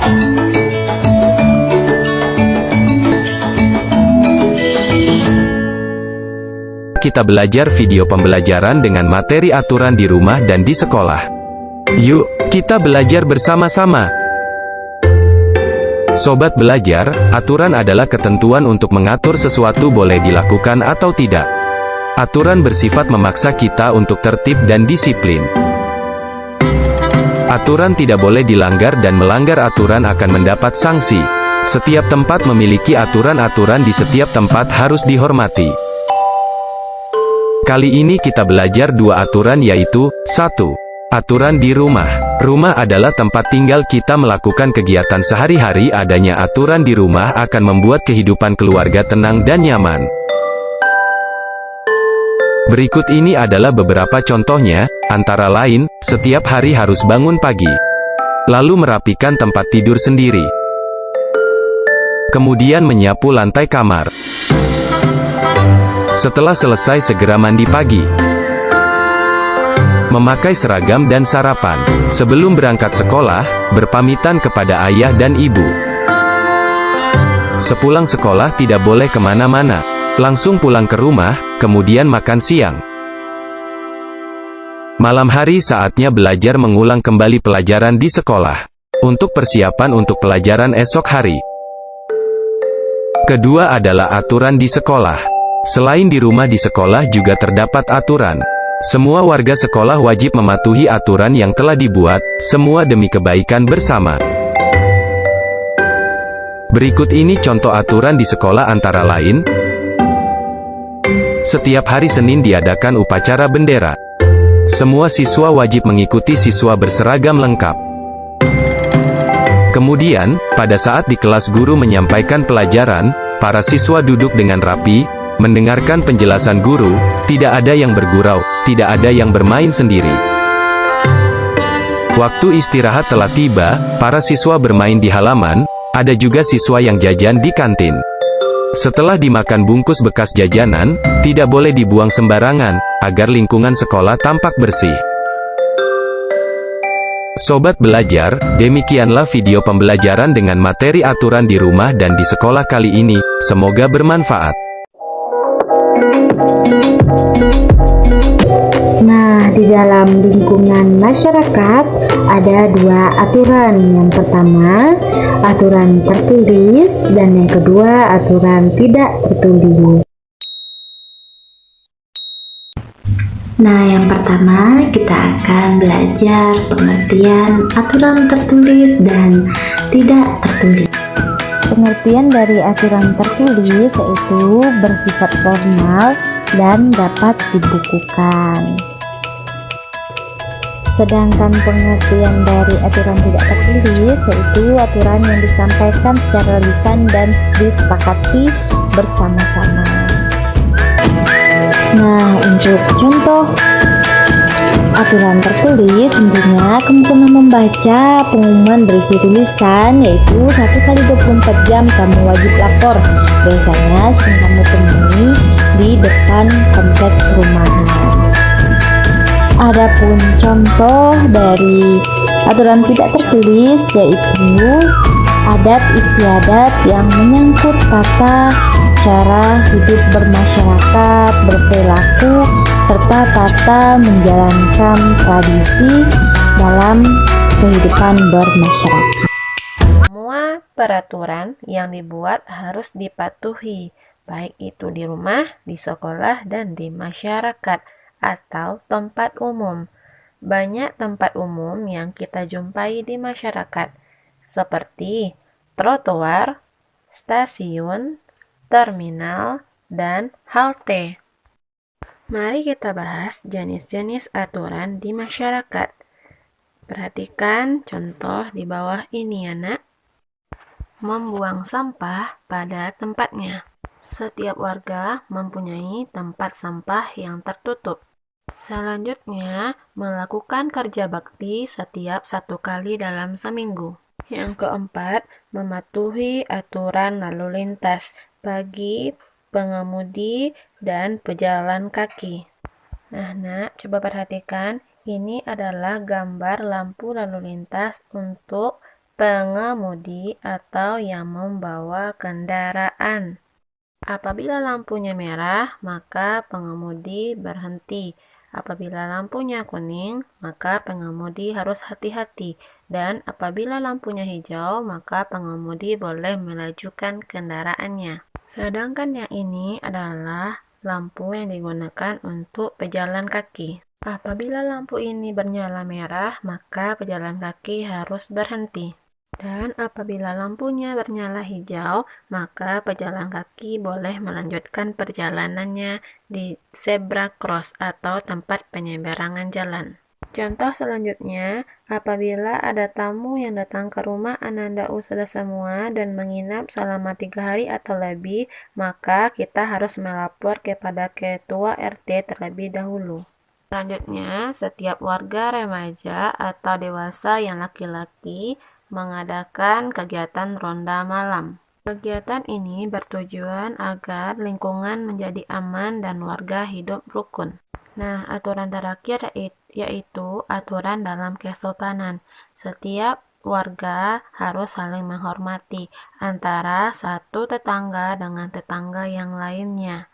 Kita belajar video pembelajaran dengan materi aturan di rumah dan di sekolah. Yuk, kita belajar bersama-sama. Sobat belajar, aturan adalah ketentuan untuk mengatur sesuatu boleh dilakukan atau tidak. Aturan bersifat memaksa kita untuk tertib dan disiplin. Aturan tidak boleh dilanggar dan melanggar aturan akan mendapat sanksi. Setiap tempat memiliki aturan-aturan di setiap tempat harus dihormati. Kali ini kita belajar dua aturan yaitu, 1. Aturan di rumah. Rumah adalah tempat tinggal kita melakukan kegiatan sehari-hari. Adanya aturan di rumah akan membuat kehidupan keluarga tenang dan nyaman. Berikut ini adalah beberapa contohnya, antara lain, setiap hari harus bangun pagi. Lalu merapikan tempat tidur sendiri. Kemudian menyapu lantai kamar. Setelah selesai segera mandi pagi. Memakai seragam dan sarapan. Sebelum berangkat sekolah, berpamitan kepada ayah dan ibu. Sepulang sekolah tidak boleh kemana-mana. Langsung pulang ke rumah, kemudian makan siang. Malam hari saatnya belajar mengulang kembali pelajaran di sekolah. Untuk persiapan untuk pelajaran esok hari. Kedua adalah aturan di sekolah. Selain di rumah, di sekolah juga terdapat aturan. Semua warga sekolah wajib mematuhi aturan yang telah dibuat, semua demi kebaikan bersama. Berikut ini contoh aturan di sekolah antara lain. Setiap hari Senin diadakan upacara bendera. Semua siswa wajib mengikuti, siswa berseragam lengkap. Kemudian, pada saat di kelas guru menyampaikan pelajaran, para siswa duduk dengan rapi, mendengarkan penjelasan guru, tidak ada yang bergurau, tidak ada yang bermain sendiri. Waktu istirahat telah tiba, para siswa bermain di halaman, ada juga siswa yang jajan di kantin. Setelah dimakan bungkus bekas jajanan, tidak boleh dibuang sembarangan, agar lingkungan sekolah tampak bersih. Sobat belajar, demikianlah video pembelajaran dengan materi aturan di rumah dan di sekolah kali ini, semoga bermanfaat. Nah, di dalam lingkungan masyarakat ada dua aturan. Yang pertama, aturan tertulis, dan yang kedua, aturan tidak tertulis. Nah, yang pertama kita akan belajar pengertian aturan tertulis dan tidak tertulis. Pengertian dari aturan tertulis yaitu bersifat formal dan dapat dibukukan. Sedangkan pengertian dari aturan tidak tertulis yaitu aturan yang disampaikan secara lisan dan disepakati bersama-sama. Nah, untuk contoh aturan tertulis, tentunya kamu pernah membaca pengumuman berisi tulisan yaitu 1x24 jam kamu wajib lapor. Biasanya sering kamu temui di depan komplek perumahan. Adapun contoh dari aturan tidak tertulis yaitu adat istiadat yang menyangkut tata cara hidup bermasyarakat, berperilaku, serta tata menjalankan tradisi dalam kehidupan bermasyarakat. Semua peraturan yang dibuat harus dipatuhi, baik itu di rumah, di sekolah, dan di masyarakat atau tempat umum. Banyak tempat umum yang kita jumpai di masyarakat, seperti trotoar, stasiun, terminal, dan halte. Mari kita bahas jenis-jenis aturan di masyarakat. Perhatikan contoh di bawah ini ya nak. Membuang sampah pada tempatnya. Setiap warga mempunyai tempat sampah yang tertutup. Selanjutnya, melakukan kerja bakti setiap 1 kali dalam seminggu. Yang keempat, mematuhi aturan lalu lintas bagi pengemudi dan pejalan kaki. Nah, nak, coba perhatikan, ini adalah gambar lampu lalu lintas untuk pengemudi atau yang membawa kendaraan. Apabila lampunya merah, maka pengemudi berhenti. Apabila lampunya kuning, maka pengemudi harus hati-hati. Dan apabila lampunya hijau, maka pengemudi boleh melajukan kendaraannya. Sedangkan yang ini adalah lampu yang digunakan untuk pejalan kaki. Apabila lampu ini bernyala merah, maka pejalan kaki harus berhenti. Dan apabila lampunya bernyala hijau, maka pejalan kaki boleh melanjutkan perjalanannya di zebra cross atau tempat penyeberangan jalan. Contoh selanjutnya, apabila ada tamu yang datang ke rumah Ananda Ustazah semua dan menginap selama 3 hari atau lebih, maka kita harus melapor kepada ketua RT terlebih dahulu. Selanjutnya, setiap warga remaja atau dewasa yang laki-laki mengadakan kegiatan ronda malam. Kegiatan ini bertujuan agar lingkungan menjadi aman dan warga hidup rukun. Nah, aturan terakhir yaitu aturan dalam kesopanan. Setiap warga harus saling menghormati antara satu tetangga dengan tetangga yang lainnya.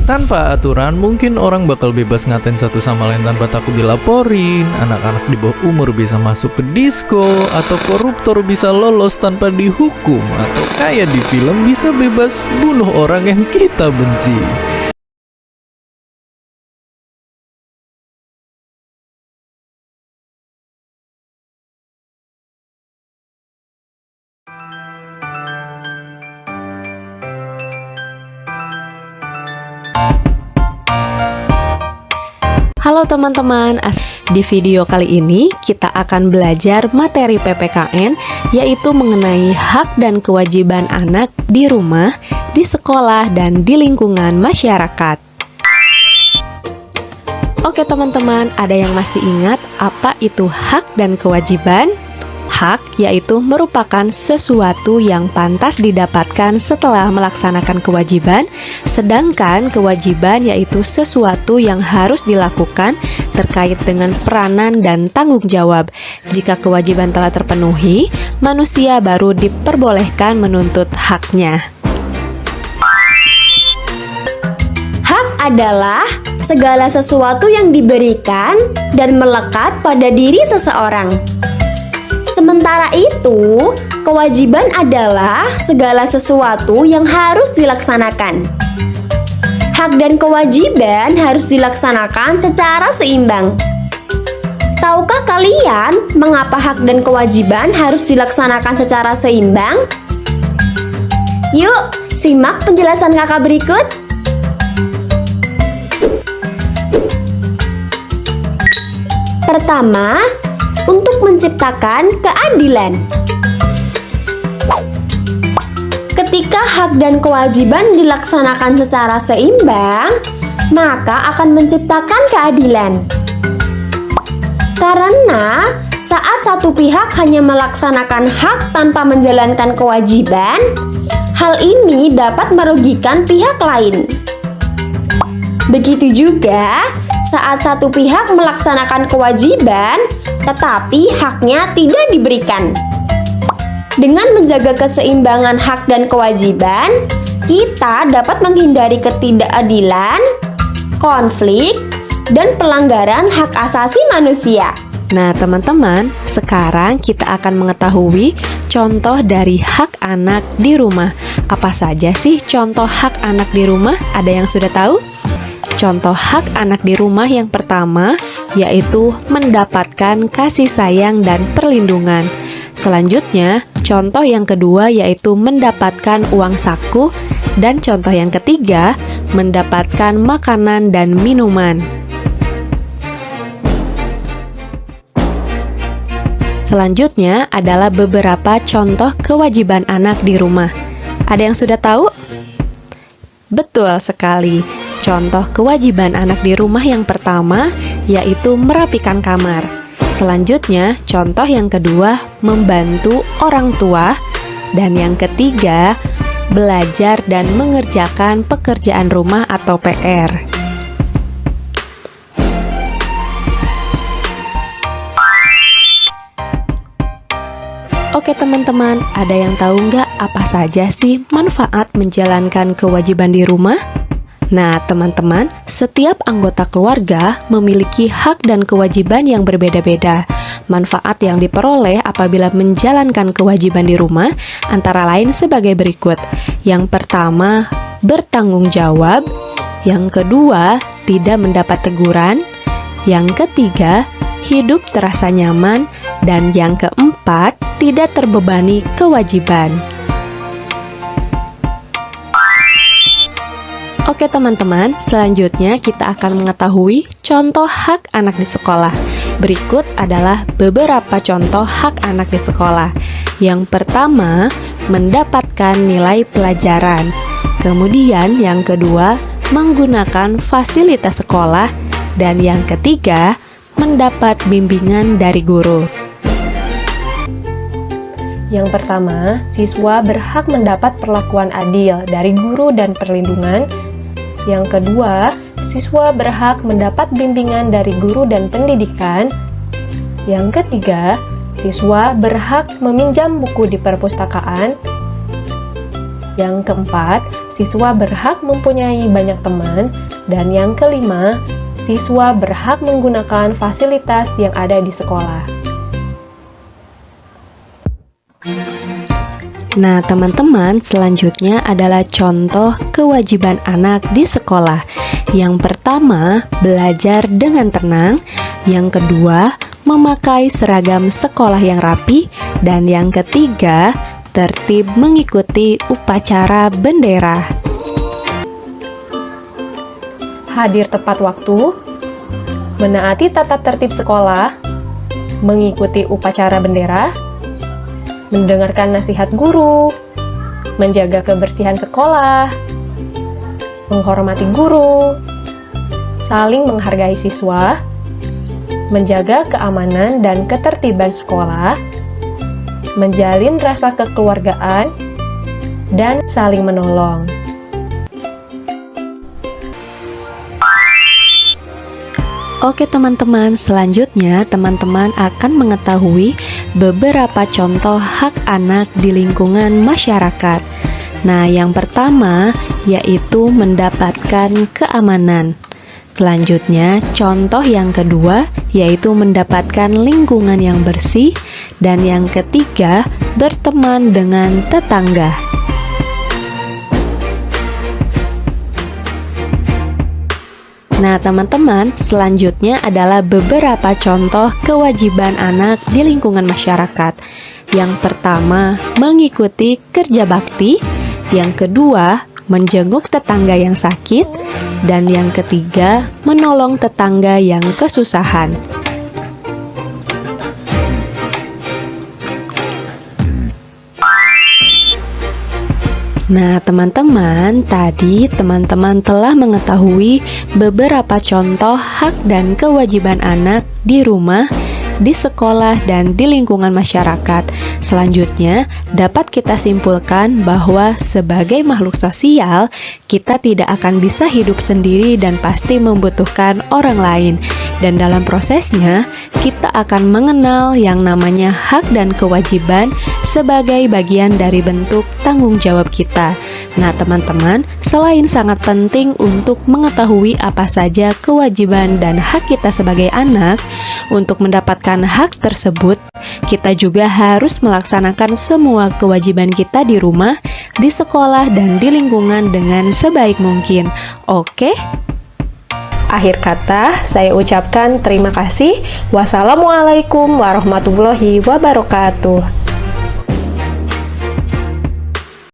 Tanpa aturan, mungkin orang bakal bebas ngatain satu sama lain tanpa takut dilaporin, anak-anak di bawah umur bisa masuk ke disko, atau koruptor bisa lolos tanpa dihukum, atau kayak di film bisa bebas bunuh orang yang kita benci. Halo teman-teman, di video kali ini kita akan belajar materi PPKN, yaitu mengenai hak dan kewajiban anak di rumah, di sekolah, dan di lingkungan masyarakat. Oke teman-teman, ada yang masih ingat apa itu hak dan kewajiban? Hak yaitu merupakan sesuatu yang pantas didapatkan setelah melaksanakan kewajiban, sedangkan kewajiban yaitu sesuatu yang harus dilakukan terkait dengan peranan dan tanggung jawab. Jika kewajiban telah terpenuhi, manusia baru diperbolehkan menuntut haknya. Hak adalah segala sesuatu yang diberikan dan melekat pada diri seseorang. Sementara itu, kewajiban adalah segala sesuatu yang harus dilaksanakan. Hak dan kewajiban harus dilaksanakan secara seimbang. Tahukah kalian mengapa hak dan kewajiban harus dilaksanakan secara seimbang? Yuk, simak penjelasan kakak berikut. Pertama, untuk menciptakan keadilan. Ketika hak dan kewajiban dilaksanakan secara seimbang, maka akan menciptakan keadilan. Karena saat satu pihak hanya melaksanakan hak tanpa menjalankan kewajiban, hal ini dapat merugikan pihak lain. Begitu juga saat satu pihak melaksanakan kewajiban, tetapi haknya tidak diberikan. Dengan menjaga keseimbangan hak dan kewajiban, kita dapat menghindari ketidakadilan, konflik, dan pelanggaran hak asasi manusia. Nah teman-teman, sekarang kita akan mengetahui contoh dari hak anak di rumah. Apa saja sih contoh hak anak di rumah? Ada yang sudah tahu? Contoh hak anak di rumah yang pertama yaitu mendapatkan kasih sayang dan perlindungan. Selanjutnya, contoh yang kedua yaitu mendapatkan uang saku, dan contoh yang ketiga mendapatkan makanan dan minuman. Selanjutnya adalah beberapa contoh kewajiban anak di rumah. Ada yang sudah tahu? Betul sekali. Contoh kewajiban anak di rumah yang pertama yaitu merapikan kamar. Selanjutnya, contoh yang kedua membantu orang tua, dan yang ketiga belajar dan mengerjakan pekerjaan rumah atau PR. Oke teman-teman, ada yang tahu nggak apa saja sih manfaat menjalankan kewajiban di rumah? Nah teman-teman, setiap anggota keluarga memiliki hak dan kewajiban yang berbeda-beda. Manfaat yang diperoleh apabila menjalankan kewajiban di rumah antara lain sebagai berikut. Yang pertama, bertanggung jawab. Yang kedua, tidak mendapat teguran. Yang ketiga, hidup terasa nyaman. Dan yang keempat, tidak terbebani kewajiban. Oke teman-teman, selanjutnya kita akan mengetahui contoh hak anak di sekolah. Berikut adalah beberapa contoh hak anak di sekolah. Yang pertama, mendapatkan nilai pelajaran. Kemudian yang kedua, menggunakan fasilitas sekolah. Dan yang ketiga, mendapat bimbingan dari guru. Yang pertama, siswa berhak mendapat perlakuan adil dari guru dan perlindungan. Yang kedua, siswa berhak mendapat bimbingan dari guru dan pendidikan. Yang ketiga, siswa berhak meminjam buku di perpustakaan. Yang keempat, siswa berhak mempunyai banyak teman. Dan yang kelima, siswa berhak menggunakan fasilitas yang ada di sekolah. Nah, teman-teman, selanjutnya adalah contoh kewajiban anak di sekolah. Yang pertama, belajar dengan tenang. Yang kedua, memakai seragam sekolah yang rapi. Dan yang ketiga, tertib mengikuti upacara bendera. Hadir tepat waktu, menaati tata tertib sekolah, mengikuti upacara bendera, mendengarkan nasihat guru, menjaga kebersihan sekolah, menghormati guru, saling menghargai siswa, menjaga keamanan dan ketertiban sekolah, menjalin rasa kekeluargaan, dan saling menolong. Oke teman-teman, selanjutnya teman-teman akan mengetahui beberapa contoh hak anak di lingkungan masyarakat. Nah, yang pertama yaitu mendapatkan keamanan. Selanjutnya, contoh yang kedua yaitu mendapatkan lingkungan yang bersih. Dan yang ketiga, berteman dengan tetangga. Nah teman-teman, selanjutnya adalah beberapa contoh kewajiban anak di lingkungan masyarakat. Yang pertama, mengikuti kerja bakti. Yang kedua, menjenguk tetangga yang sakit. Dan yang ketiga, menolong tetangga yang kesusahan. Nah teman-teman, tadi teman-teman telah mengetahui beberapa contoh hak dan kewajiban anak di rumah, di sekolah, dan di lingkungan masyarakat. Selanjutnya, dapat kita simpulkan bahwa sebagai makhluk sosial, kita tidak akan bisa hidup sendiri dan pasti membutuhkan orang lain. Dan dalam prosesnya, kita akan mengenal yang namanya hak dan kewajiban sebagai bagian dari bentuk tanggung jawab kita. Nah teman-teman, selain sangat penting untuk mengetahui apa saja kewajiban dan hak kita sebagai anak, untuk mendapatkan hak tersebut, kita juga harus melaksanakan semua kewajiban kita di rumah, di sekolah, dan di lingkungan dengan sebaik mungkin. Oke? Akhir kata, saya ucapkan terima kasih. Wassalamualaikum warahmatullahi wabarakatuh.